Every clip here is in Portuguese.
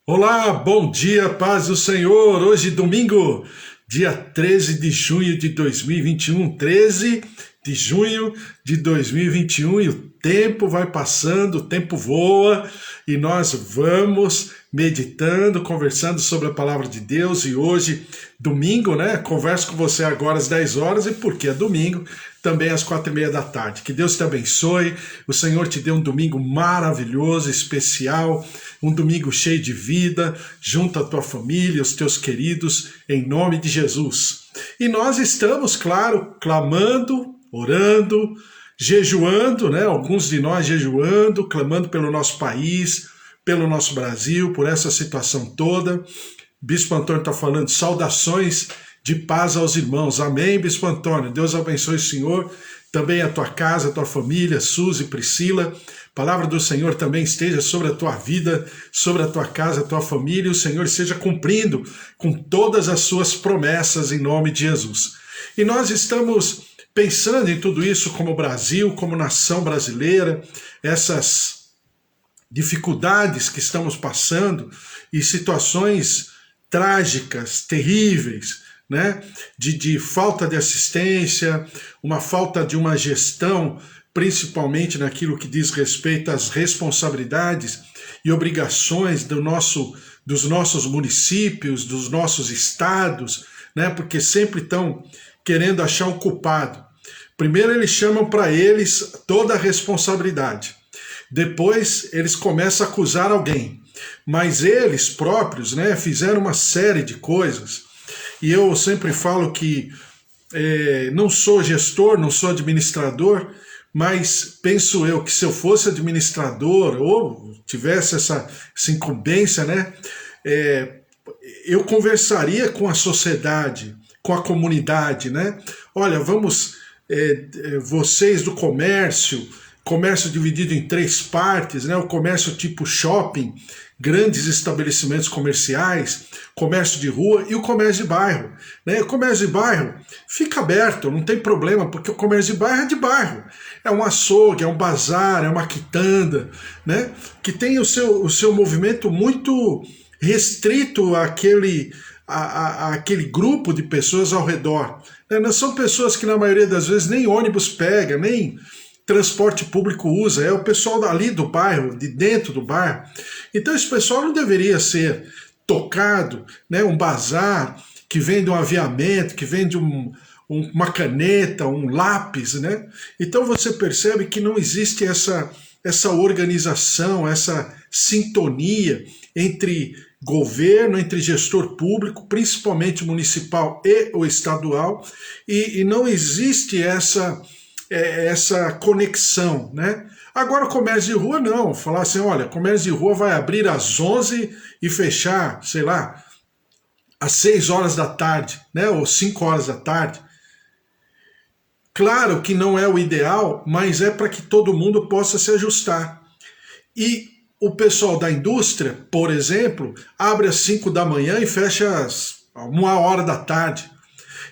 Olá, bom dia, paz do Senhor. Hoje, domingo, dia 13 de junho de 2021. 13 de junho de 2021 e o tempo vai passando, o tempo voa e nós vamos meditando, conversando sobre a palavra de Deus. E hoje, domingo, né? Converso com você agora às 10 horas e porque é domingo, também às 4:30 da tarde. Que Deus te abençoe, o Senhor te dê um domingo maravilhoso, especial, um domingo cheio de vida, junto à tua família, os teus queridos, em nome de Jesus. E nós estamos, claro, clamando, orando, jejuando, né? Alguns de nós jejuando, clamando pelo nosso país, pelo nosso Brasil, por essa situação toda. Bispo Antônio está falando, saudações de paz aos irmãos. Amém, Bispo Antônio. Deus abençoe o Senhor, também a tua casa, a tua família, Suzy, Priscila. A palavra do Senhor também esteja sobre a tua vida, sobre a tua casa, a tua família, e o Senhor esteja cumprindo com todas as suas promessas em nome de Jesus. E nós estamos pensando em tudo isso como Brasil, como nação brasileira, essas dificuldades que estamos passando e situações trágicas, terríveis, né? De falta de assistência, uma falta de uma gestão, principalmente naquilo que diz respeito às responsabilidades e obrigações dos nossos municípios, dos nossos estados, né? Porque sempre estão querendo achar um culpado. Primeiro eles chamam para eles toda a responsabilidade. Depois eles começam a acusar alguém. Mas eles próprios, né, fizeram uma série de coisas. E eu sempre falo que não sou gestor, não sou administrador, mas penso eu que se eu fosse administrador ou tivesse essa incumbência, né, eu conversaria com a sociedade, com a comunidade, né? Olha, vamos, vocês do comércio dividido em três partes, né? O comércio tipo shopping, grandes estabelecimentos comerciais, comércio de rua e o comércio de bairro, né? O comércio de bairro fica aberto, não tem problema, porque o comércio de bairro é de bairro. É um açougue, é um bazar, é uma quitanda, né? Que tem o seu movimento muito restrito àquele grupo de pessoas ao redor. Né? Não são pessoas que na maioria das vezes nem ônibus pega, nem transporte público usa, é o pessoal ali do bairro, de dentro do bairro. Então esse pessoal não deveria ser tocado, né? Um bazar que vende um aviamento, que vende uma caneta, um lápis, né? Então você percebe que não existe essa organização, essa sintonia entre governo, entre gestor público, principalmente municipal e o estadual, e não existe essa conexão, né? Agora o comércio de rua não, falar assim, olha, comércio de rua vai abrir às 11 e fechar, sei lá, às 6 horas da tarde, né? Ou 5 horas da tarde. Claro que não é o ideal, mas é para que todo mundo possa se ajustar. E o pessoal da indústria, por exemplo, abre às 5 da manhã e fecha às 1 hora da tarde.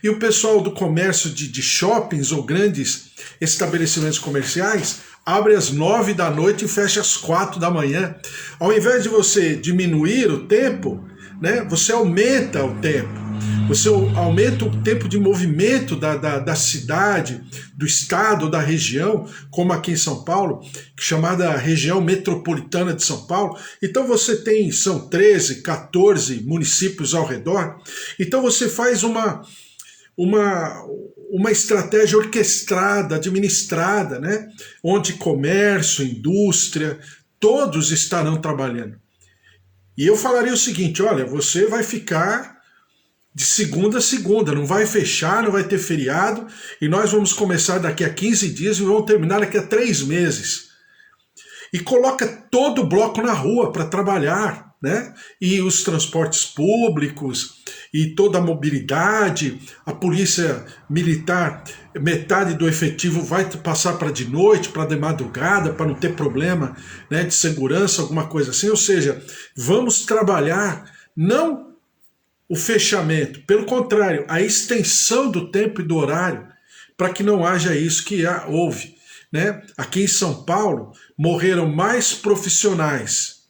E o pessoal do comércio de shoppings ou grandes estabelecimentos comerciais abre às 9 da noite e fecha às 4 da manhã. Ao invés de você diminuir o tempo, né, você aumenta o tempo. Você aumenta o tempo de movimento da cidade, do estado, da região, como aqui em São Paulo, chamada região metropolitana de São Paulo. Então são 13, 14 municípios ao redor. Então você faz uma estratégia orquestrada, administrada, né? Onde comércio, indústria, todos estarão trabalhando. E eu falaria o seguinte, olha, você vai ficar de segunda a segunda, não vai fechar, não vai ter feriado, e nós vamos começar daqui a 15 dias e vamos terminar daqui a 3 meses. E coloca todo o bloco na rua para trabalhar, né? E os transportes públicos e toda a mobilidade, a polícia militar, metade do efetivo vai passar para de noite, para de madrugada, para não ter problema, né, de segurança, alguma coisa assim. Ou seja, vamos trabalhar não o fechamento, pelo contrário, a extensão do tempo e do horário, para que não haja isso que houve. Né? Aqui em São Paulo morreram mais profissionais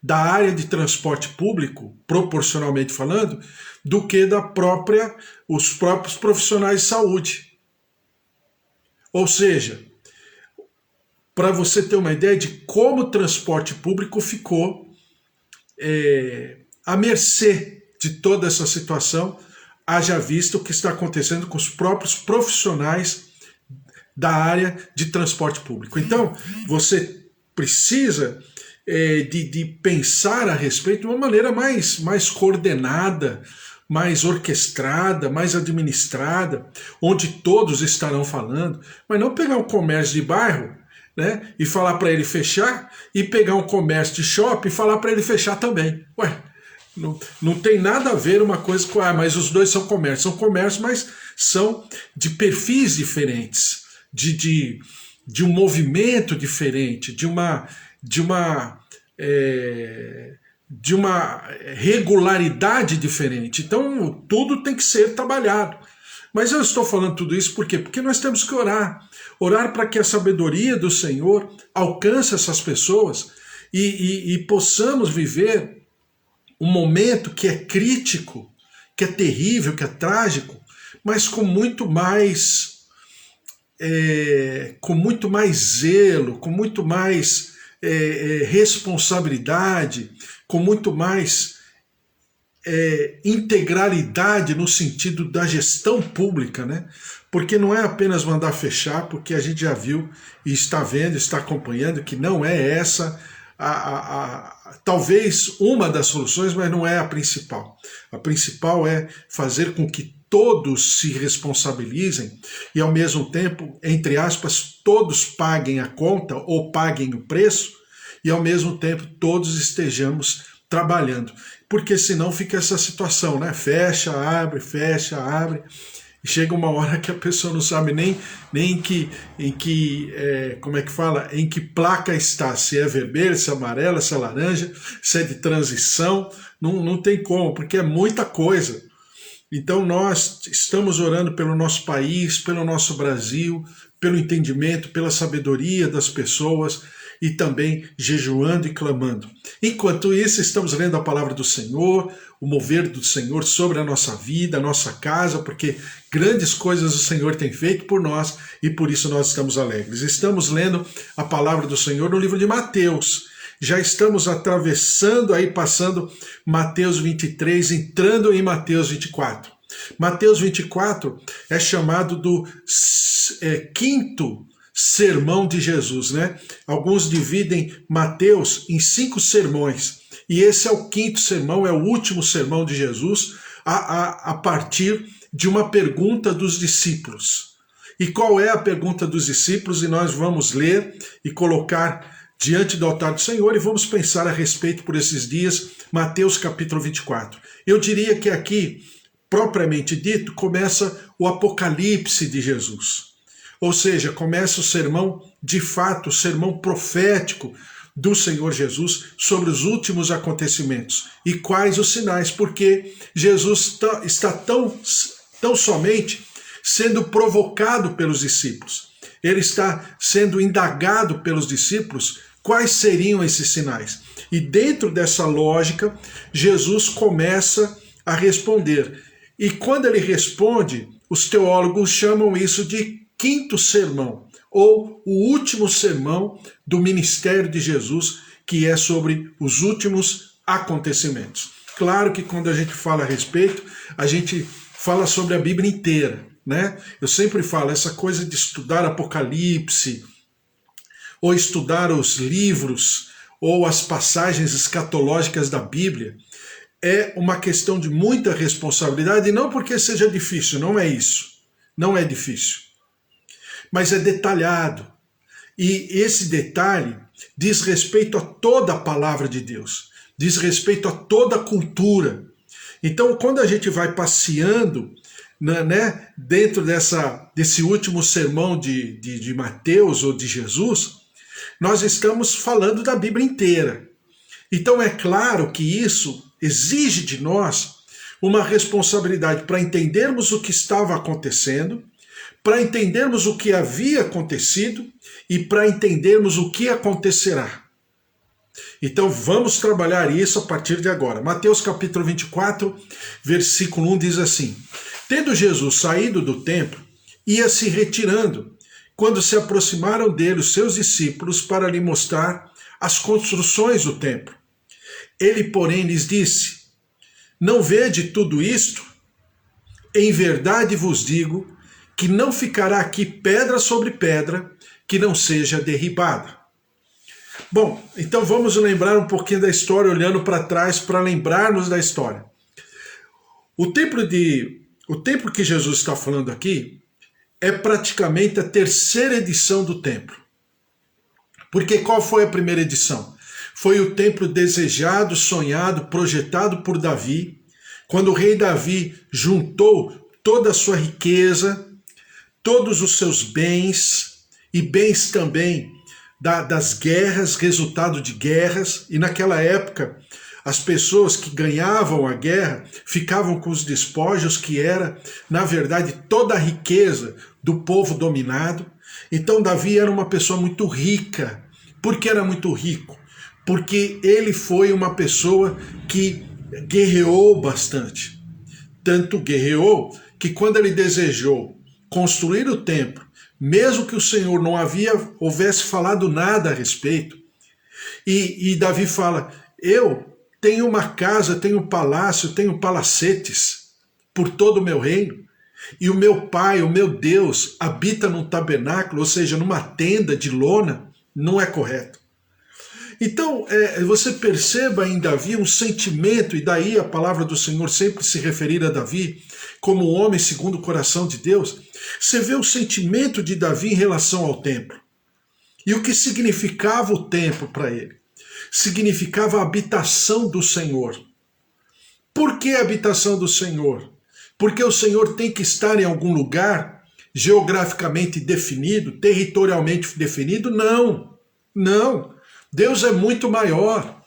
da área de transporte público, proporcionalmente falando, do que os próprios profissionais de saúde. Ou seja, para você ter uma ideia de como o transporte público ficou à mercê de toda essa situação, haja visto o que está acontecendo com os próprios profissionais da área de transporte público. Então, você precisa de pensar a respeito de uma maneira mais coordenada, mais orquestrada, mais administrada, onde todos estarão falando, mas não pegar um comércio de bairro, né, e falar para ele fechar, e pegar um comércio de shopping e falar para ele fechar também. Ué, não tem nada a ver uma coisa com... mas os dois são comércios, mas são de perfis diferentes, de um movimento diferente, de uma regularidade diferente. Então, tudo tem que ser trabalhado. Mas eu estou falando tudo isso por quê? Porque nós temos que orar. Orar para que a sabedoria do Senhor alcance essas pessoas e possamos viver um momento que é crítico, que é terrível, que é trágico, mas com muito mais zelo, com muito mais responsabilidade, com muito mais integralidade no sentido da gestão pública, né? Porque não é apenas mandar fechar, porque a gente já viu e está vendo, está acompanhando que não é essa talvez uma das soluções, mas não é a principal. A principal é fazer com que todos se responsabilizem e, ao mesmo tempo, entre aspas, todos paguem a conta ou paguem o preço e, ao mesmo tempo, todos estejamos trabalhando. Porque senão fica essa situação, né? Fecha, abre, e chega uma hora que a pessoa não sabe nem em que placa está, se é vermelho, se é amarela, se é laranja, se é de transição, não tem como, porque é muita coisa. Então nós estamos orando pelo nosso país, pelo nosso Brasil, pelo entendimento, pela sabedoria das pessoas e também jejuando e clamando. Enquanto isso, estamos lendo a palavra do Senhor, o mover do Senhor sobre a nossa vida, a nossa casa, porque grandes coisas o Senhor tem feito por nós e por isso nós estamos alegres. Estamos lendo a palavra do Senhor no livro de Mateus. Já estamos atravessando aí, passando Mateus 23, entrando em Mateus 24. Mateus 24 é chamado do quinto sermão de Jesus, né? Alguns dividem Mateus em 5 sermões, e esse é o quinto sermão, é o último sermão de Jesus, a partir de uma pergunta dos discípulos. E qual é a pergunta dos discípulos? E nós vamos ler e colocar diante do altar do Senhor e vamos pensar a respeito por esses dias, Mateus capítulo 24. Eu diria que aqui, propriamente dito, começa o apocalipse de Jesus. Ou seja, começa o sermão, de fato, o sermão profético do Senhor Jesus sobre os últimos acontecimentos. E quais os sinais? Porque Jesus está tão somente sendo provocado pelos discípulos. Ele está sendo indagado pelos discípulos quais seriam esses sinais. E dentro dessa lógica, Jesus começa a responder. E quando ele responde, os teólogos chamam isso de quinto sermão, ou o último sermão do ministério de Jesus, que é sobre os últimos acontecimentos. Claro que quando a gente fala a respeito, a gente fala sobre a Bíblia inteira, né? Eu sempre falo, essa coisa de estudar Apocalipse, ou estudar os livros, ou as passagens escatológicas da Bíblia, é uma questão de muita responsabilidade, e não porque seja difícil, não é isso. Não é difícil. Mas é detalhado. E esse detalhe diz respeito a toda a palavra de Deus, diz respeito a toda a cultura. Então, quando a gente vai passeando, né, dentro desse último sermão de Mateus ou de Jesus, nós estamos falando da Bíblia inteira. Então é claro que isso exige de nós uma responsabilidade para entendermos o que estava acontecendo, para entendermos o que havia acontecido e para entendermos o que acontecerá. Então vamos trabalhar isso a partir de agora. Mateus capítulo 24, versículo 1 diz assim: Tendo Jesus saído do templo, ia se retirando, quando se aproximaram dele os seus discípulos para lhe mostrar as construções do templo. Ele, porém, lhes disse: Não vede tudo isto? Em verdade vos digo que não ficará aqui pedra sobre pedra que não seja derribada. Bom, então vamos lembrar um pouquinho da história, olhando para trás para lembrarmos da história. O templo que Jesus está falando aqui é praticamente a terceira edição do templo. Porque qual foi a primeira edição? Foi o templo desejado, sonhado, projetado por Davi, quando o rei Davi juntou toda a sua riqueza, todos os seus bens, e bens também das guerras, resultado de guerras, e naquela época as pessoas que ganhavam a guerra ficavam com os despojos, que era, na verdade, toda a riqueza do povo dominado. Então Davi era uma pessoa muito rica. Por que era muito rico? Porque ele foi uma pessoa que guerreou bastante. Tanto guerreou que quando ele desejou construir o templo, mesmo que o Senhor não houvesse falado nada a respeito, e Davi fala: eu tenho uma casa, tenho um palácio, tenho palacetes por todo o meu reino, e o meu Pai, o meu Deus, habita num tabernáculo, ou seja, numa tenda de lona, não é correto. Então, você perceba em Davi um sentimento, e daí a palavra do Senhor sempre se referir a Davi como um homem segundo o coração de Deus. Você vê o sentimento de Davi em relação ao templo. E o que significava o templo para ele? Significava a habitação do Senhor. Por que a habitação do Senhor? Porque o Senhor tem que estar em algum lugar geograficamente definido, territorialmente definido? Não, não. Deus é muito maior.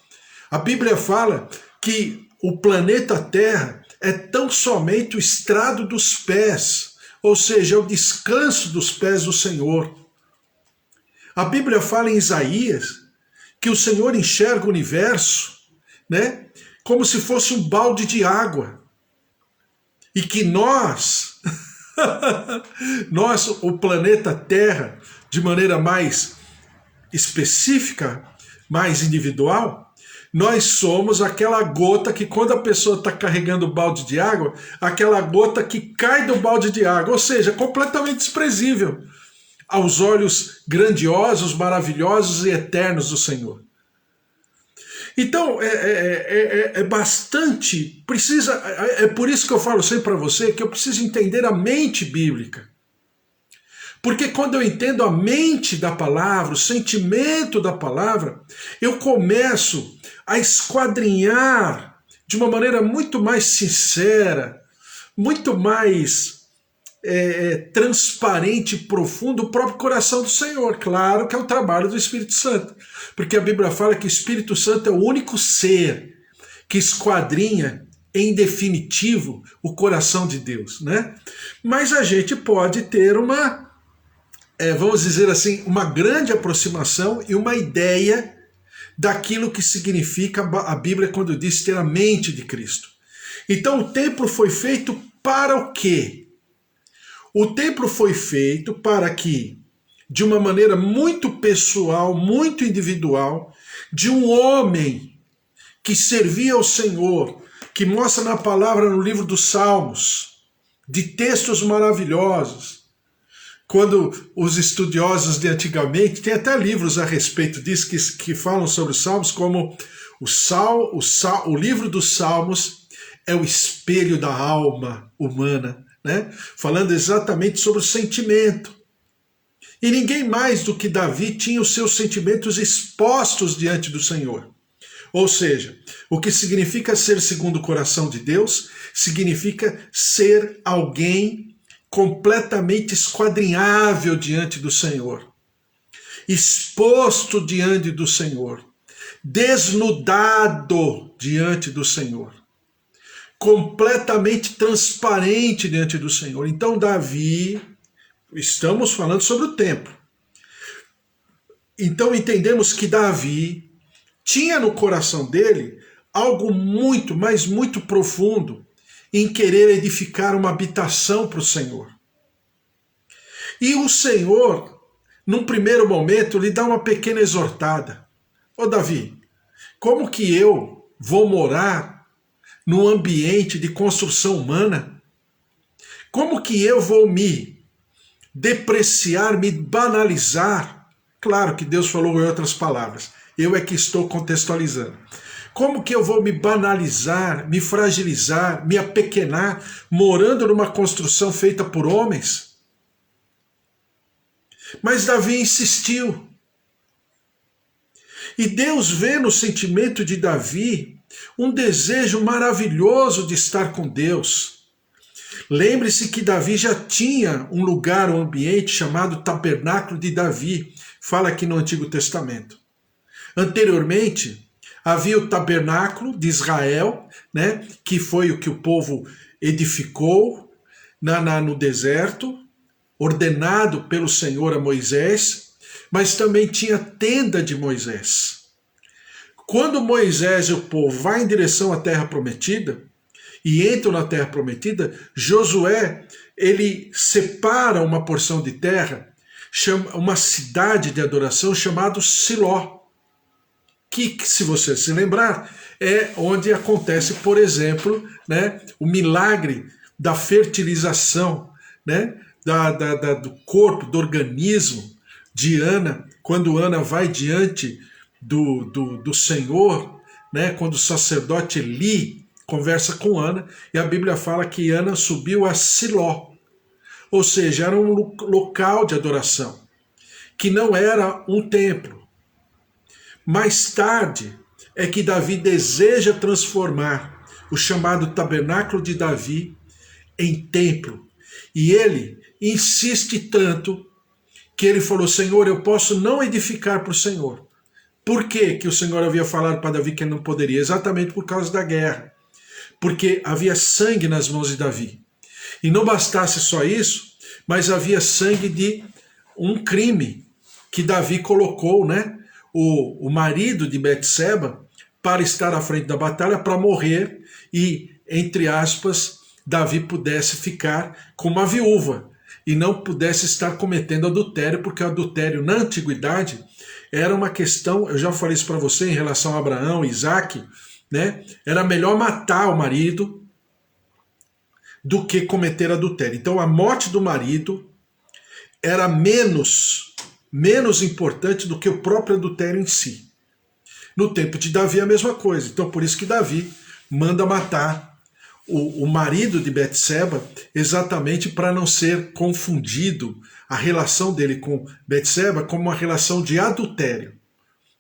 A Bíblia fala que o planeta Terra é tão somente o estrado dos pés, ou seja, é o descanso dos pés do Senhor. A Bíblia fala em Isaías que o Senhor enxerga o universo, né, como se fosse um balde de água. E que nós, o planeta Terra, de maneira mais específica, mais individual, nós somos aquela gota que, quando a pessoa está carregando o balde de água, aquela gota que cai do balde de água, ou seja, completamente desprezível aos olhos grandiosos, maravilhosos e eternos do Senhor. Então, bastante, é por isso que eu falo sempre para você que eu preciso entender a mente bíblica. Porque quando eu entendo a mente da palavra, o sentimento da palavra, eu começo a esquadrinhar de uma maneira muito mais sincera, muito mais transparente e profundo o próprio coração do Senhor. Claro que é o trabalho do Espírito Santo. Porque a Bíblia fala que o Espírito Santo é o único ser que esquadrinha em definitivo o coração de Deus, né? Mas a gente pode ter vamos dizer assim, uma grande aproximação e uma ideia daquilo que significa a Bíblia quando diz ter a mente de Cristo. Então o templo foi feito para o quê? O templo foi feito para que, de uma maneira muito pessoal, muito individual, de um homem que servia ao Senhor, que mostra na palavra no livro dos Salmos, de textos maravilhosos. Quando os estudiosos de antigamente, tem até livros a respeito disso que falam sobre os Salmos, como o livro dos Salmos é o espelho da alma humana, né? Falando exatamente sobre o sentimento. E ninguém mais do que Davi tinha os seus sentimentos expostos diante do Senhor. Ou seja, o que significa ser segundo o coração de Deus, significa ser alguém completamente esquadrinhável diante do Senhor, exposto diante do Senhor, desnudado diante do Senhor, completamente transparente diante do Senhor. Então Davi, estamos falando sobre o templo. Então entendemos que Davi tinha no coração dele algo muito, mas muito profundo em querer edificar uma habitação para o Senhor. E o Senhor, num primeiro momento, lhe dá uma pequena exortada. Ô Davi, como que eu vou morar num ambiente de construção humana? Como que eu vou me depreciar, me banalizar? Claro que Deus falou em outras palavras. Eu é que estou contextualizando. Como que eu vou me banalizar, me fragilizar, me apequenar, morando numa construção feita por homens? Mas Davi insistiu. E Deus vê no sentimento de Davi um desejo maravilhoso de estar com Deus. Lembre-se que Davi já tinha um lugar, um ambiente chamado Tabernáculo de Davi. Fala aqui no Antigo Testamento. Anteriormente, havia o Tabernáculo de Israel, né, que foi o que o povo edificou no deserto, ordenado pelo Senhor a Moisés, mas também tinha a tenda de Moisés. Quando Moisés e o povo vão em direção à terra prometida, e entram na terra prometida, Josué, ele separa uma porção de terra, uma cidade de adoração chamada Siló, que, se você se lembrar, é onde acontece, por exemplo, né, o milagre da fertilização, né, do corpo, do organismo de Ana, quando Ana vai diante do Senhor, né, quando o sacerdote Eli conversa com Ana, e a Bíblia fala que Ana subiu a Siló, ou seja, era um local de adoração, que não era um templo. Mais tarde é que Davi deseja transformar o chamado Tabernáculo de Davi em templo. E ele insiste tanto que ele falou, Senhor, eu posso não edificar para o Senhor. Por que que o Senhor havia falado para Davi que ele não poderia? Exatamente por causa da guerra. Porque havia sangue nas mãos de Davi. E não bastasse só isso, mas havia sangue de um crime que Davi colocou, né? O marido de Betseba para estar à frente da batalha, para morrer e, entre aspas, Davi pudesse ficar com uma viúva e não pudesse estar cometendo adultério, porque o adultério na antiguidade era uma questão, eu já falei isso para você em relação a Abraão e Isaac, né? Era melhor matar o marido do que cometer adultério. Então a morte do marido era menos importante do que o próprio adultério em si. No tempo de Davi é a mesma coisa. Então por isso que Davi manda matar o marido de Betseba, exatamente para não ser confundido a relação dele com Betseba como uma relação de adultério,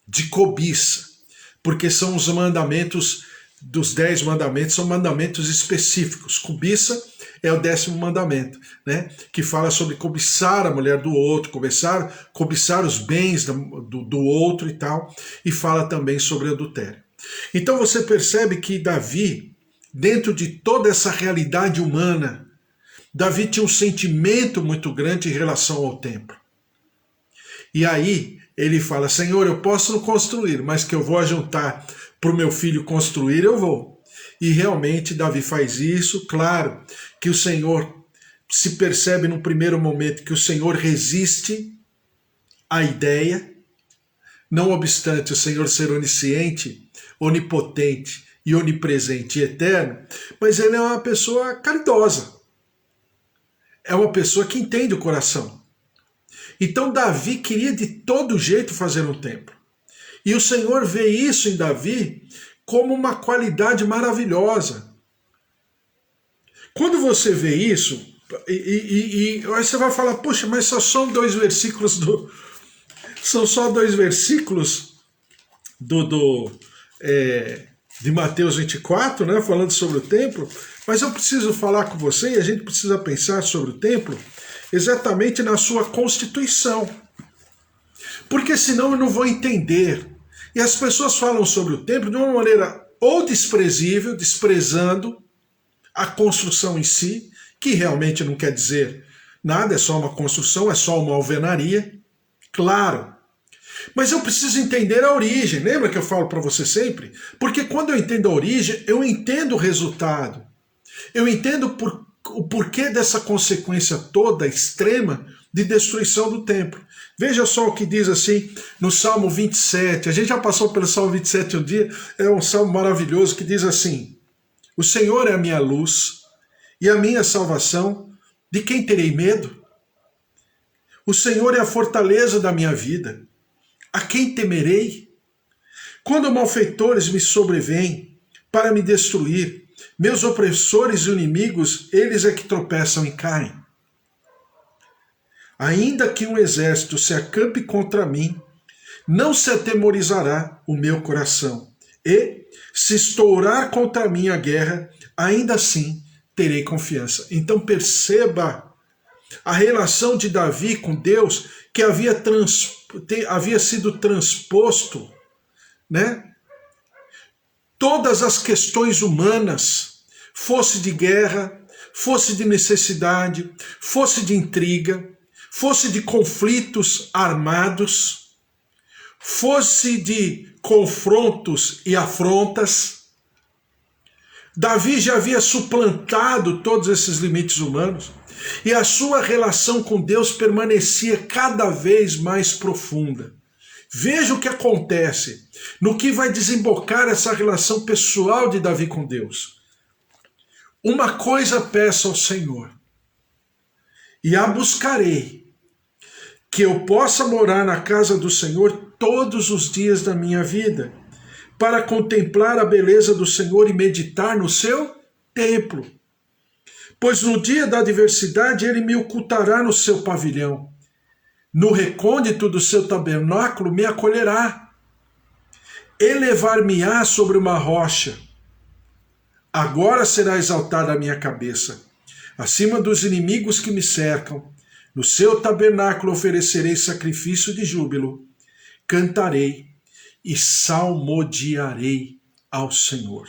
de cobiça, porque são os mandamentos dos 10 mandamentos, são mandamentos específicos. Cobiça é o 10º mandamento, né? Que fala sobre cobiçar a mulher do outro, cobiçar os bens do outro e tal, e fala também sobre adultério. Então você percebe que Davi, dentro de toda essa realidade humana, Davi tinha um sentimento muito grande em relação ao templo. E aí ele fala, Senhor, eu posso não construir, mas que eu vou ajuntar para o meu filho construir, eu vou. E realmente Davi faz isso. Claro que o Senhor se percebe no primeiro momento que o Senhor resiste à ideia, não obstante o Senhor ser onisciente, onipotente e onipresente e eterno, mas ele é uma pessoa caridosa, é uma pessoa que entende o coração. Então Davi queria de todo jeito fazer um templo. E o Senhor vê isso em Davi como uma qualidade maravilhosa. Quando você vê isso, aí você vai falar, poxa, mas só são 2 versículos são só 2 versículos de Mateus 24, né, falando sobre o templo, mas eu preciso falar com você e a gente precisa pensar sobre o templo exatamente na sua constituição. Porque senão eu não vou entender. E as pessoas falam sobre o templo de uma maneira ou desprezível, desprezando a construção em si, que realmente não quer dizer nada, é só uma construção, é só uma alvenaria. Claro Mas eu preciso entender a origem. Lembra que eu falo para você sempre? Porque quando eu entendo a origem, eu entendo o resultado. Eu entendo o porquê dessa consequência toda extrema de destruição do templo. Veja só o que diz assim no Salmo 27. A gente já passou pelo Salmo 27 um dia. É um salmo maravilhoso que diz assim: o Senhor é a minha luz e a minha salvação. De quem terei medo? O Senhor é a fortaleza da minha vida. A quem temerei? Quando malfeitores me sobrevêm para me destruir, meus opressores e inimigos, eles é que tropeçam e caem. Ainda que um exército se acampe contra mim, não se atemorizará o meu coração. E, se estourar contra mim a guerra, ainda assim terei confiança. Então perceba a relação de Davi com Deus, que havia sido transposto, né? Todas as questões humanas, fosse de guerra, fosse de necessidade, fosse de intriga, fosse de conflitos armados, fosse de confrontos e afrontas. Davi já havia suplantado todos esses limites humanos e a sua relação com Deus permanecia cada vez mais profunda. Veja o que acontece, no que vai desembocar essa relação pessoal de Davi com Deus. Uma coisa peço ao Senhor, e a buscarei, que eu possa morar na casa do Senhor todos os dias da minha vida, para contemplar a beleza do Senhor e meditar no seu templo. Pois no dia da adversidade ele me ocultará no seu pavilhão. No recôndito do seu tabernáculo me acolherá. Elevar-me-á sobre uma rocha. Agora será exaltada a minha cabeça, acima dos inimigos que me cercam. No seu tabernáculo oferecerei sacrifício de júbilo. Cantarei e salmodiarei ao Senhor.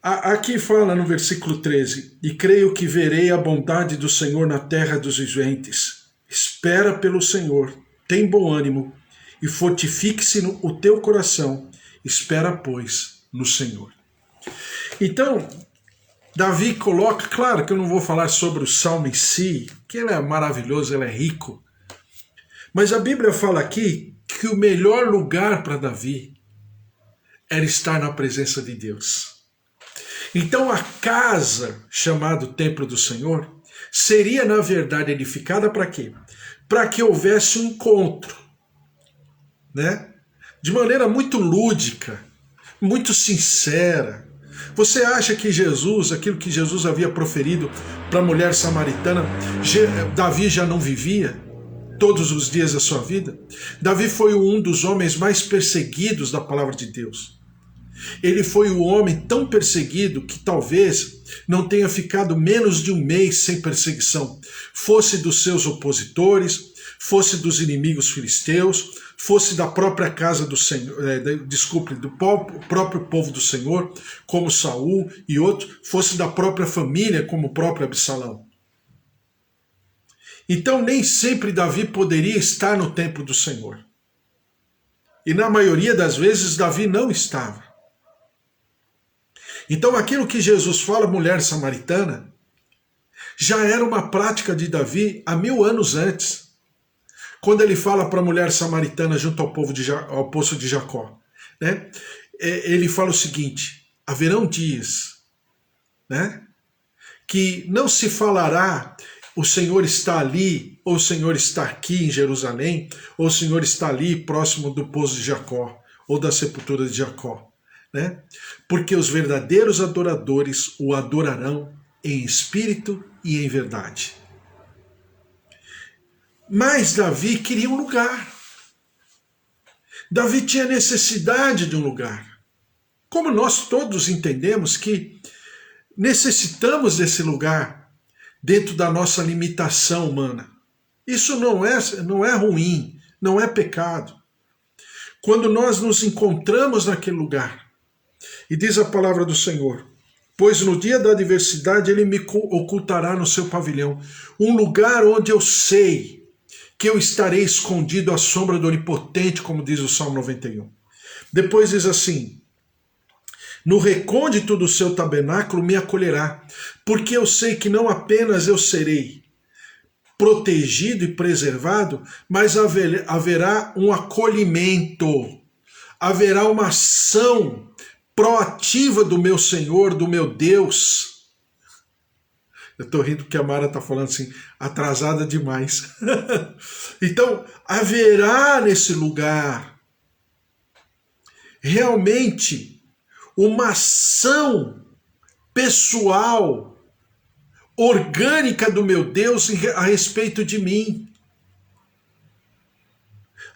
Aqui fala no versículo 13: e creio que verei a bondade do Senhor na terra dos viventes. Espera pelo Senhor, tem bom ânimo, e fortifique-se o teu coração. Espera, pois, no Senhor. Então, Davi coloca, claro que eu não vou falar sobre o salmo em si, que ele é maravilhoso, ele é rico, mas a Bíblia fala aqui que o melhor lugar para Davi era estar na presença de Deus. Então a casa, chamada Templo do Senhor, seria na verdade edificada para quê? Para que houvesse um encontro, né? De maneira muito lúdica, muito sincera. Você acha que Jesus, aquilo que Jesus havia proferido para a mulher samaritana, Davi já não vivia todos os dias da sua vida? Davi foi um dos homens mais perseguidos da palavra de Deus. Ele foi o homem tão perseguido que talvez não tenha ficado menos de um mês sem perseguição, fosse dos seus opositores, fosse dos inimigos filisteus, fosse da própria casa do Senhor, do próprio povo do Senhor, como Saul e outros, fosse da própria família, como o próprio Absalão. Então nem sempre Davi poderia estar no templo do Senhor. E na maioria das vezes Davi não estava. Então aquilo que Jesus fala, mulher samaritana, já era uma prática de Davi há 1000 anos antes. Quando ele fala para a mulher samaritana junto ao poço de Jacó, né? Ele fala o seguinte: haverão dias, né, que não se falará o Senhor está ali, ou o Senhor está aqui em Jerusalém, ou o Senhor está ali próximo do poço de Jacó, ou da sepultura de Jacó. Né? Porque os verdadeiros adoradores o adorarão em espírito e em verdade. Mas Davi queria um lugar. Davi tinha necessidade de um lugar. Como nós todos entendemos que necessitamos desse lugar dentro da nossa limitação humana. Isso não é ruim, não é pecado. Quando nós nos encontramos naquele lugar, e diz a palavra do Senhor: pois no dia da adversidade ele me ocultará no seu pavilhão, um lugar onde eu sei que eu estarei escondido à sombra do Onipotente, como diz o Salmo 91. Depois diz assim: no recôndito do seu tabernáculo me acolherá, porque eu sei que não apenas eu serei protegido e preservado, mas haverá um acolhimento, haverá uma ação proativa do meu Senhor, do meu Deus. Eu estou rindo porque a Mara está falando assim, atrasada demais. Então, haverá nesse lugar realmente uma ação pessoal, orgânica do meu Deus a respeito de mim.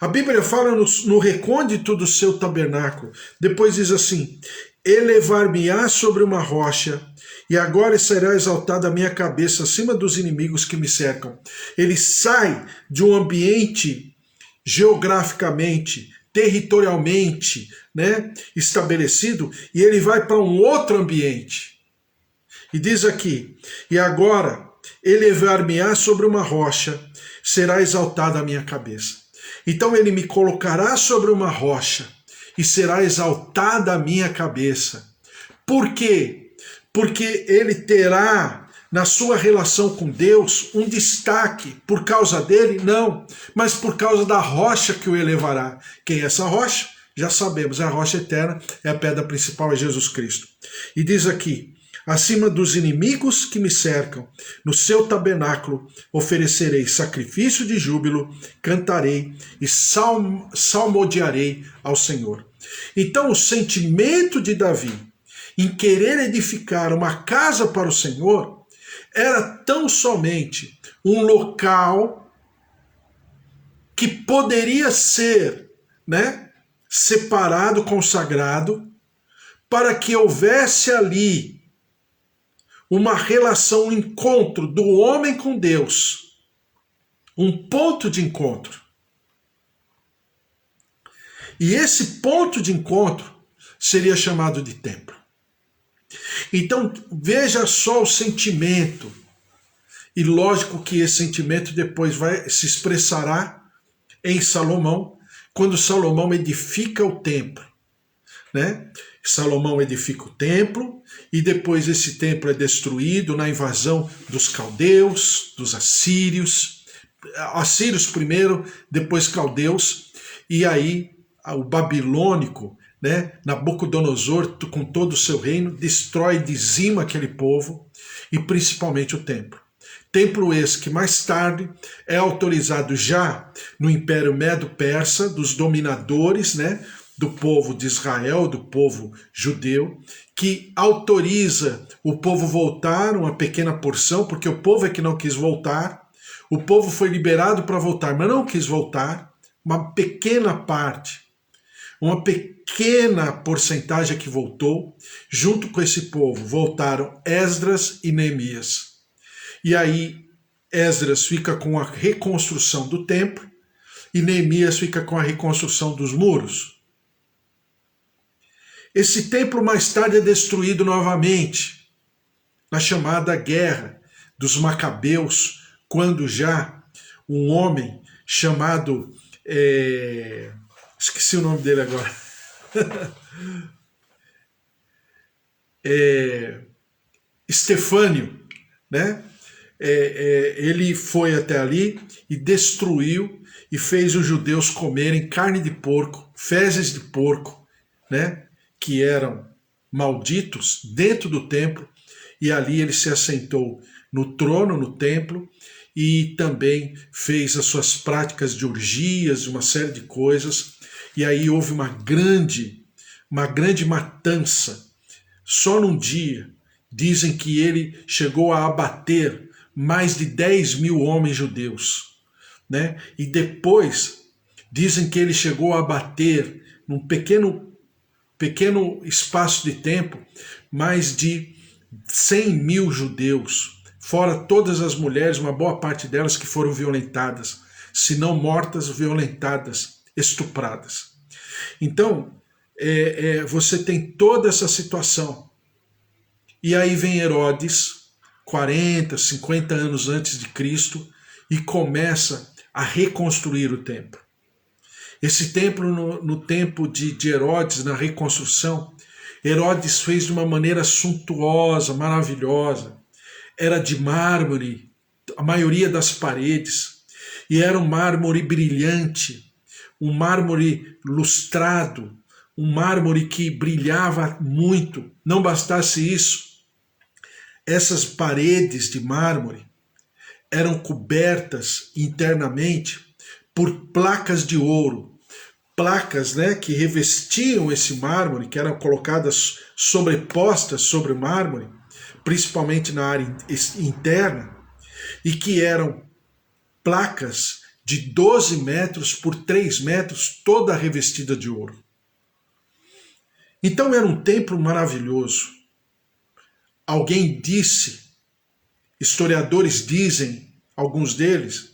A Bíblia fala no recôndito do seu tabernáculo. Depois diz assim: elevar-me-á sobre uma rocha, e agora será exaltada a minha cabeça acima dos inimigos que me cercam. Ele sai de um ambiente geograficamente, territorialmente, estabelecido, e ele vai para um outro ambiente. E diz aqui: e agora elevar-me-á sobre uma rocha, será exaltada a minha cabeça. Então ele me colocará sobre uma rocha e será exaltada a minha cabeça. Por quê? Porque ele terá na sua relação com Deus um destaque. Por causa dele? Não, mas por causa da rocha que o elevará. Quem é essa rocha? Já sabemos, é a rocha eterna, é a pedra principal, é Jesus Cristo. E diz aqui: acima dos inimigos que me cercam, no seu tabernáculo oferecerei sacrifício de júbilo, cantarei e salmodiarei ao Senhor. Então o sentimento de Davi em querer edificar uma casa para o Senhor era tão somente um local que poderia ser, separado, consagrado, para que houvesse ali uma relação, um encontro do homem com Deus, um ponto de encontro. E esse ponto de encontro seria chamado de templo. Então veja só o sentimento, e lógico que esse sentimento depois se expressará em Salomão, quando Salomão edifica o templo, Salomão edifica o templo, e depois esse templo é destruído na invasão dos caldeus, dos assírios primeiro, depois caldeus, e aí o babilônico, Nabucodonosor, com todo o seu reino, destrói, dizima aquele povo, e principalmente o templo. Templo esse que mais tarde é autorizado já no Império Medo-Persa, dos dominadores, do povo de Israel, do povo judeu, que autoriza o povo voltar, uma pequena porção, porque o povo é que não quis voltar. O povo foi liberado para voltar, mas não quis voltar. Uma pequena parte, uma pequena porcentagem que voltou. Junto com esse povo voltaram Esdras e Neemias. E aí Esdras fica com a reconstrução do templo e Neemias fica com a reconstrução dos muros. Esse templo mais tarde é destruído novamente, na chamada Guerra dos Macabeus, quando já um homem chamado... esqueci o nome dele agora. Estefânio, ele foi até ali e destruiu e fez os judeus comerem carne de porco, fezes de porco, que eram malditos, dentro do templo, e ali ele se assentou no trono, no templo, e também fez as suas práticas de orgias, uma série de coisas, e aí houve uma grande matança. Só num dia, dizem que ele chegou a abater mais de 10 mil homens judeus, E depois, dizem que ele chegou a abater, num pequeno espaço de tempo, mais de 100 mil judeus, fora todas as mulheres, uma boa parte delas que foram violentadas, se não mortas, violentadas, estupradas. Então, você tem toda essa situação. E aí vem Herodes, 40, 50 anos antes de Cristo, e começa a reconstruir o templo. Esse templo, no tempo de Herodes, na reconstrução, Herodes fez de uma maneira suntuosa, maravilhosa. Era de mármore, a maioria das paredes, e era um mármore brilhante, um mármore lustrado, um mármore que brilhava muito. Não bastasse isso, essas paredes de mármore eram cobertas internamente por placas de ouro, placas, né, que revestiam esse mármore, que eram colocadas sobrepostas sobre o mármore, principalmente na área interna, e que eram placas de 12 metros por 3 metros, toda revestida de ouro. Então era um templo maravilhoso. Alguém disse, historiadores dizem, alguns deles,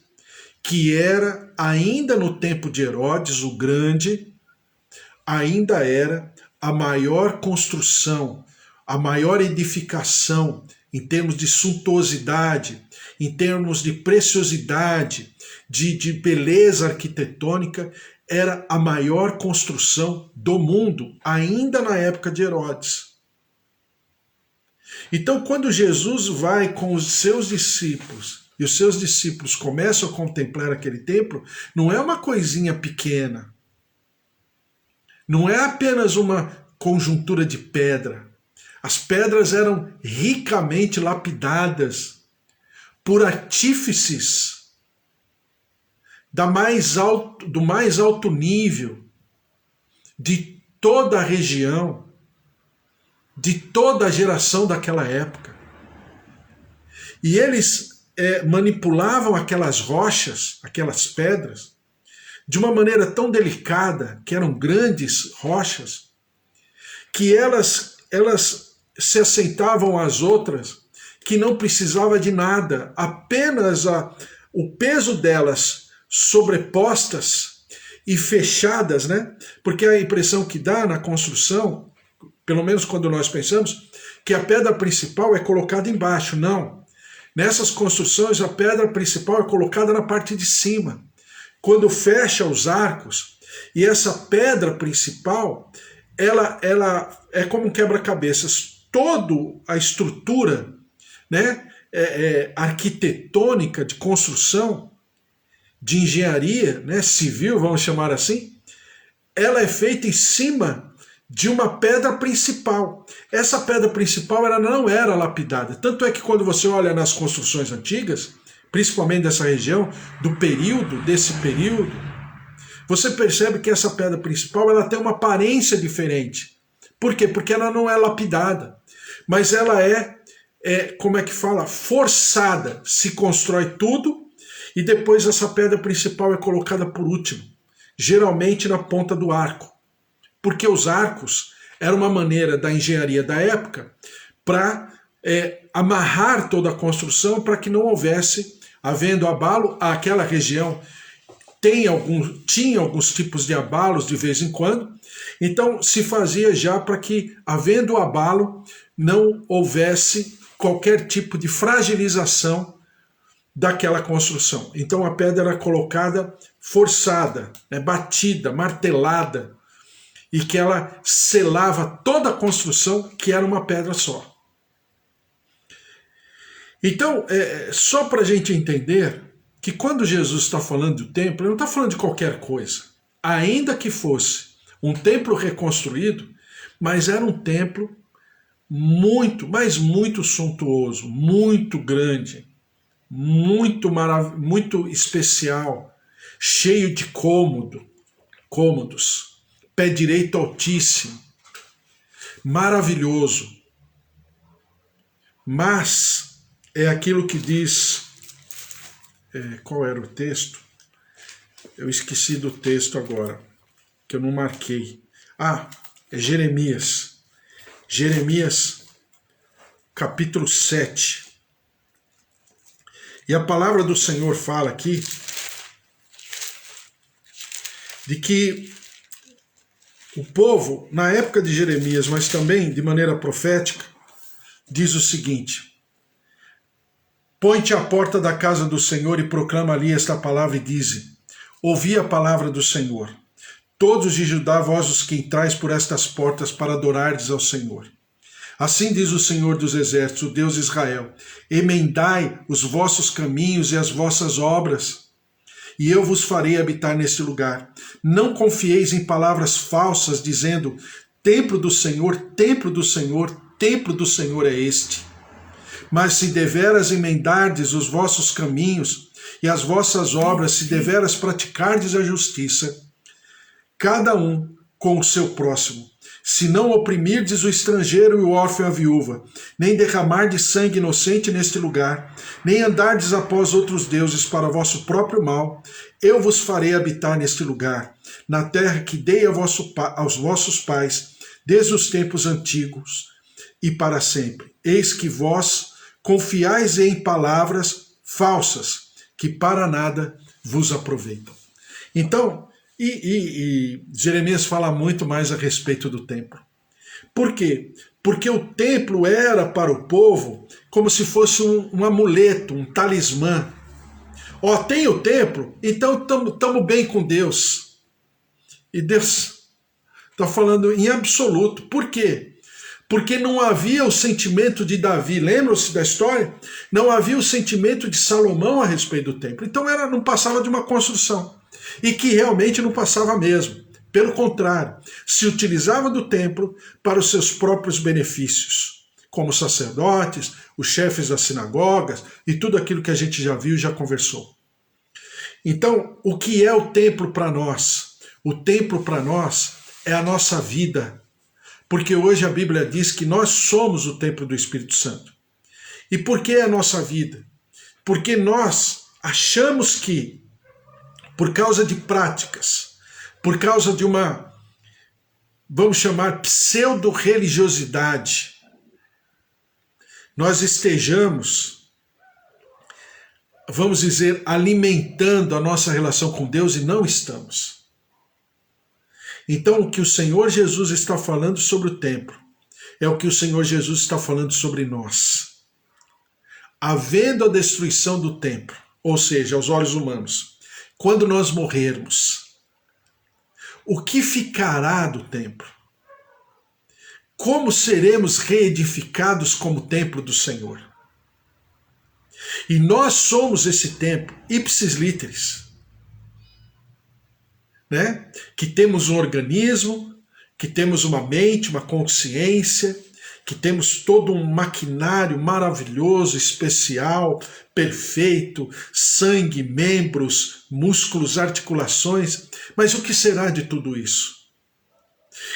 que era, ainda no tempo de Herodes o Grande, ainda era a maior construção, a maior edificação em termos de suntuosidade, em termos de preciosidade, de beleza arquitetônica, era a maior construção do mundo, ainda na época de Herodes. Então, quando Jesus vai com os seus discípulos, e os seus discípulos começam a contemplar aquele templo, não é uma coisinha pequena, não é apenas uma conjuntura de pedra. As pedras eram ricamente lapidadas por artífices do mais alto nível de toda a região, de toda a geração daquela época. E eles manipulavam aquelas rochas, aquelas pedras, de uma maneira tão delicada, que eram grandes rochas, que elas se aceitavam às outras, que não precisava de nada, apenas o peso delas sobrepostas e fechadas, né? Porque a impressão que dá na construção, pelo menos quando nós pensamos, que a pedra principal é colocada embaixo. Não. Nessas construções, a pedra principal é colocada na parte de cima. Quando fecha os arcos, e essa pedra principal, ela é como um quebra-cabeças. Toda a estrutura, né, arquitetônica de construção, de engenharia, né, civil, vamos chamar assim, ela é feita em cima de uma pedra principal. Essa pedra principal ela não era lapidada. Tanto é que quando você olha nas construções antigas, principalmente dessa região, desse período, você percebe que essa pedra principal ela tem uma aparência diferente. Por quê? Porque ela não é lapidada, mas ela como é que fala? Forçada. Se constrói tudo e depois essa pedra principal é colocada por último, geralmente na ponta do arco. Porque os arcos eram uma maneira da engenharia da época para amarrar toda a construção para que não houvesse, havendo abalo, aquela região tinha alguns tipos de abalos de vez em quando, então se fazia já para que, havendo abalo, não houvesse qualquer tipo de fragilização daquela construção. Então a pedra era colocada forçada, batida, martelada, e que ela selava toda a construção, que era uma pedra só. Então, só para a gente entender que quando Jesus está falando do templo, ele não está falando de qualquer coisa. Ainda que fosse um templo reconstruído, mas era um templo muito, mas muito suntuoso, muito grande, muito especial, cheio de cômodos, pé direito altíssimo, maravilhoso. Mas é aquilo que diz, qual era o texto? Eu esqueci do texto agora, que eu não marquei. É Jeremias. Jeremias, capítulo 7. E a palavra do Senhor fala aqui de que o povo, na época de Jeremias, mas também de maneira profética, diz o seguinte: Põe-te à porta da casa do Senhor e proclama ali esta palavra e dize: ouvi a palavra do Senhor. Todos de Judá, vós os que entrais por estas portas para adorardes ao Senhor. Assim diz o Senhor dos Exércitos, o Deus de Israel: emendai os vossos caminhos e as vossas obras, e eu vos farei habitar neste lugar. Não confieis em palavras falsas, dizendo: templo do Senhor, templo do Senhor, templo do Senhor é este. Mas se deveras emendardes os vossos caminhos e as vossas obras, se deveras praticardes a justiça, cada um com o seu próximo, se não oprimirdes o estrangeiro e o órfão e a viúva, nem derramardes sangue inocente neste lugar, nem andardes após outros deuses para vosso próprio mal, eu vos farei habitar neste lugar, na terra que dei aos vossos pais, desde os tempos antigos e para sempre. Eis que vós confiais em palavras falsas, que para nada vos aproveitam. Então, Jeremias fala muito mais a respeito do templo. Por quê? Porque o templo era para o povo como se fosse um amuleto, um talismã. Ó, tem o templo, então estamos bem com Deus. E Deus está falando em absoluto. Por quê? Porque não havia o sentimento de Davi, lembram-se da história? Não havia o sentimento de Salomão a respeito do templo. Então não passava de uma construção. E que realmente não passava mesmo. Pelo contrário, se utilizava do templo para os seus próprios benefícios, como sacerdotes, os chefes das sinagogas e tudo aquilo que a gente já viu e já conversou. Então, o que é o templo para nós? O templo para nós é a nossa vida. Porque hoje a Bíblia diz que nós somos o templo do Espírito Santo. E por que a nossa vida? Porque nós achamos que, por causa de práticas, por causa de uma, vamos chamar, pseudo-religiosidade, nós estejamos, vamos dizer, alimentando a nossa relação com Deus e não estamos. Então, o que o Senhor Jesus está falando sobre o templo é o que o Senhor Jesus está falando sobre nós. Havendo a destruição do templo, ou seja, aos olhos humanos, quando nós morrermos, o que ficará do templo? Como seremos reedificados como templo do Senhor? E nós somos esse templo, ipsis literis. Né? Que temos um organismo, que temos uma mente, uma consciência, que temos todo um maquinário maravilhoso, especial, perfeito, sangue, membros, músculos, articulações. Mas o que será de tudo isso?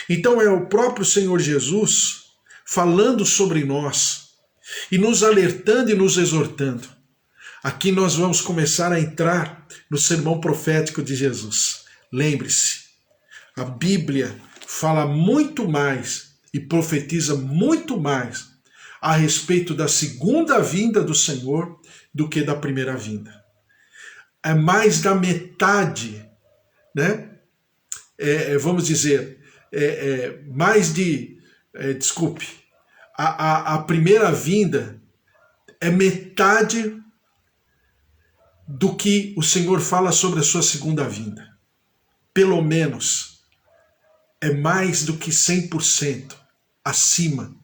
Então é o próprio Senhor Jesus falando sobre nós e nos alertando e nos exortando. Aqui nós vamos começar a entrar no sermão profético de Jesus. Lembre-se, a Bíblia fala muito mais e profetiza muito mais a respeito da segunda vinda do Senhor do que da primeira vinda. É mais da metade, né? Vamos dizer, desculpe, a primeira vinda é metade do que o Senhor fala sobre a sua segunda vinda. Pelo menos, é mais do que 100% acima.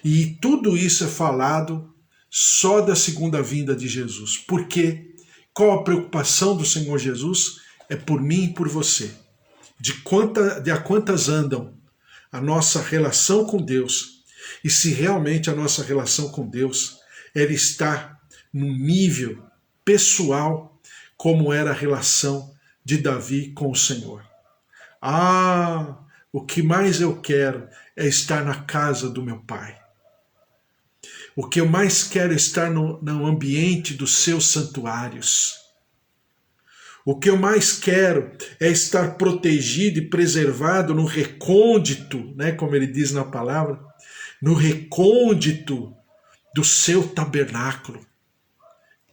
E tudo isso é falado só da segunda vinda de Jesus. Por quê? Qual a preocupação do Senhor Jesus? É por mim e por você. De a quantas andam a nossa relação com Deus e se realmente a nossa relação com Deus ela está no nível pessoal como era a relação de Davi com o Senhor. O que mais eu quero é estar na casa do meu Pai. O que eu mais quero é estar no ambiente dos seus santuários. O que eu mais quero é estar protegido e preservado no recôndito, né, como ele diz na palavra, no recôndito do seu tabernáculo.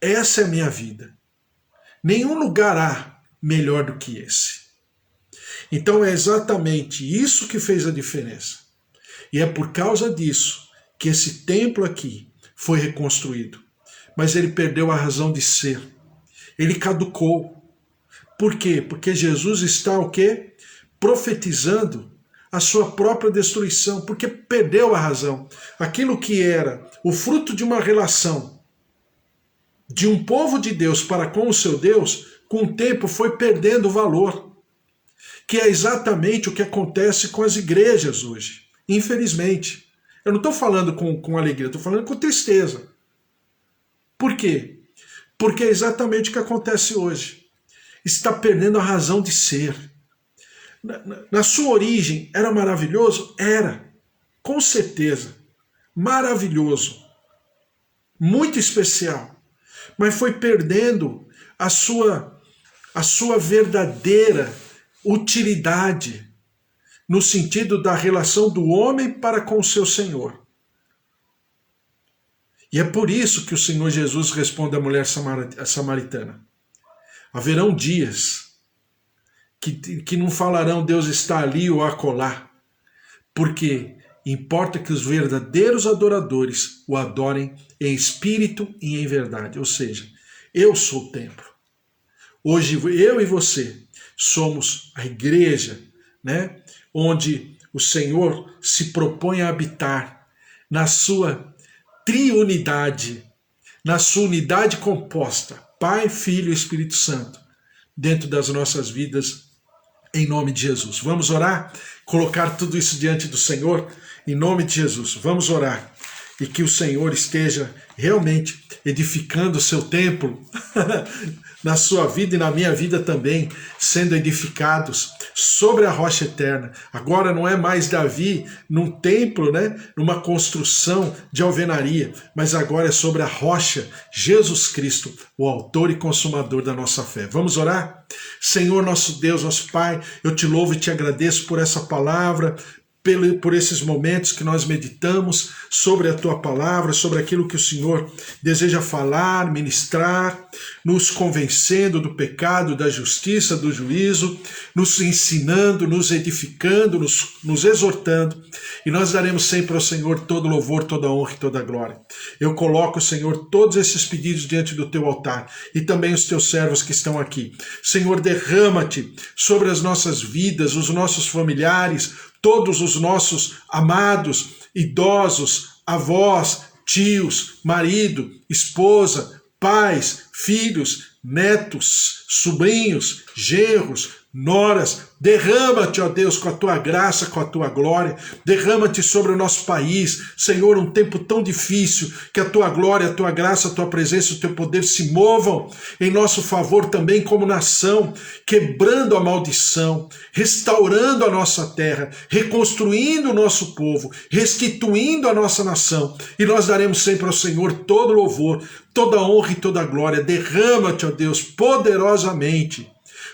Essa é a minha vida. Nenhum lugar há melhor do que esse. Então é exatamente isso que fez a diferença. E é por causa disso que esse templo aqui foi reconstruído. mas ele perdeu a razão de ser. Ele caducou. Por quê? Porque Jesus está o quê? Profetizando a sua própria destruição, porque perdeu a razão. Aquilo que era o fruto de uma relação de um povo de Deus para com o seu Deus, com o tempo foi perdendo valor. Que é exatamente o que acontece com as igrejas hoje, infelizmente. Eu não estou falando com alegria, estou falando com tristeza. Por quê? Porque é exatamente o que acontece hoje. Está perdendo a razão de ser. Na sua origem, era maravilhoso? Era. Com certeza. Maravilhoso. Muito especial. Mas foi perdendo a sua verdadeira utilidade, no sentido da relação do homem para com o seu Senhor. E é por isso que o Senhor Jesus responde à mulher samaritana. Haverão dias que não falarão Deus está ali ou acolá, porque importa que os verdadeiros adoradores o adorem em espírito e em verdade. Ou seja, eu sou o templo. Hoje eu e você somos a igreja, né? Onde o Senhor se propõe a habitar na sua triunidade, na sua unidade composta, Pai, Filho e Espírito Santo, dentro das nossas vidas, em nome de Jesus. Vamos orar? Colocar tudo isso diante do Senhor, em nome de Jesus. Vamos orar. E que o Senhor esteja realmente edificando o seu templo, na sua vida e na minha vida também, sendo edificados sobre a rocha eterna. Agora não é mais Davi num templo, né, numa construção de alvenaria, mas agora é sobre a rocha, Jesus Cristo, o autor e consumador da nossa fé. Vamos orar? Senhor, nosso Deus, nosso Pai, eu te louvo e te agradeço por essa palavra, por esses momentos que nós meditamos sobre a Tua palavra, sobre aquilo que o Senhor deseja falar, ministrar, nos convencendo do pecado, da justiça, do juízo, nos ensinando, nos edificando, nos exortando, e nós daremos sempre ao Senhor todo louvor, toda honra e toda glória. Eu coloco, Senhor, todos esses pedidos diante do Teu altar, e também os Teus servos que estão aqui. Senhor, derrama-te sobre as nossas vidas, os nossos familiares, todos os nossos amados, idosos, avós, tios, marido, esposa, pais, filhos, netos, sobrinhos, genros, noras. Derrama-te, ó Deus, com a Tua graça, com a Tua glória. Derrama-te sobre o nosso país, Senhor, um tempo tão difícil, que a Tua glória, a Tua graça, a Tua presença, o Teu poder se movam em nosso favor também como nação, quebrando a maldição, restaurando a nossa terra, reconstruindo o nosso povo, restituindo a nossa nação. E nós daremos sempre ao Senhor todo louvor, toda honra e toda glória. Derrama-te, ó Deus, poderosamente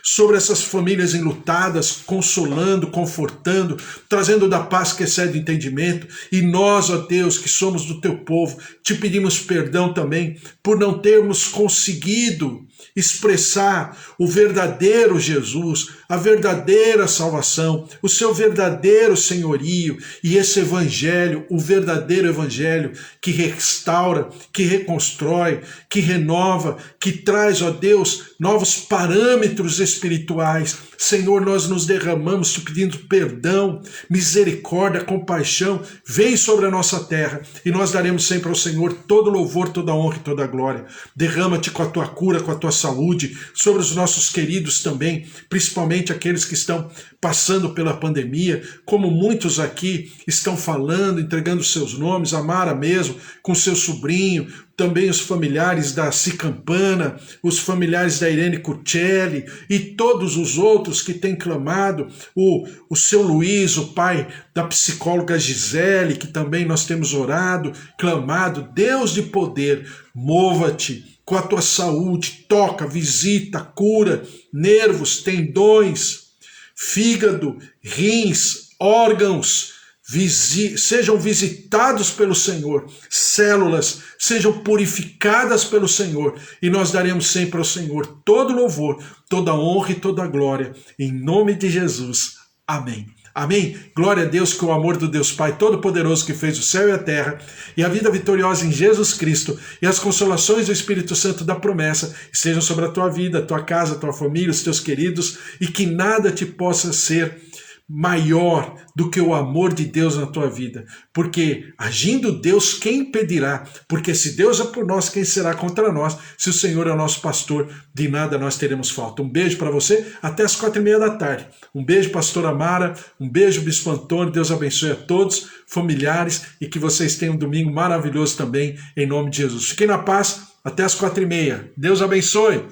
sobre essas famílias enlutadas, consolando, confortando, trazendo da paz que excede o entendimento. E nós, ó Deus, que somos do Teu povo, te pedimos perdão também por não termos conseguido expressar o verdadeiro Jesus, a verdadeira salvação, o seu verdadeiro senhorio, e esse evangelho, o verdadeiro evangelho que restaura, que reconstrói, que renova, que traz, ó Deus, novos parâmetros espirituais. Senhor, nós nos derramamos te pedindo perdão, misericórdia, compaixão, vem sobre a nossa terra, e nós daremos sempre ao Senhor todo louvor, toda honra e toda glória. Derrama-te com a Tua cura, com a Tua saúde, sobre os nossos queridos também, principalmente aqueles que estão passando pela pandemia, como muitos aqui estão falando, entregando seus nomes, a Mara mesmo, com seu sobrinho, também os familiares da Cicampana, os familiares da Irene Cuccelli e todos os outros que têm clamado, o seu Luiz, o pai da psicóloga Gisele, que também nós temos orado, clamado. Deus de poder, mova-te com a Tua saúde, toca, visita, cura, nervos, tendões, fígado, rins, órgãos, sejam visitados pelo Senhor, células sejam purificadas pelo Senhor, e nós daremos sempre ao Senhor todo louvor, toda honra e toda glória, em nome de Jesus. Amém. Amém? Glória a Deus, que o amor do Deus Pai Todo-Poderoso, que fez o céu e a terra, e a vida vitoriosa em Jesus Cristo, e as consolações do Espírito Santo da promessa, estejam sobre a tua vida, a tua casa, a tua família, os teus queridos, e que nada te possa ser maior do que o amor de Deus na tua vida, porque agindo Deus, quem impedirá? Porque se Deus é por nós, quem será contra nós? Se o Senhor é o nosso pastor, de nada nós teremos falta. Um beijo para você, até as 4:30 da tarde. Um beijo, pastora Mara, um beijo, bispo Antônio, Deus abençoe a todos, familiares, e que vocês tenham um domingo maravilhoso também, em nome de Jesus. Fiquem na paz, até as 4:30. Deus abençoe.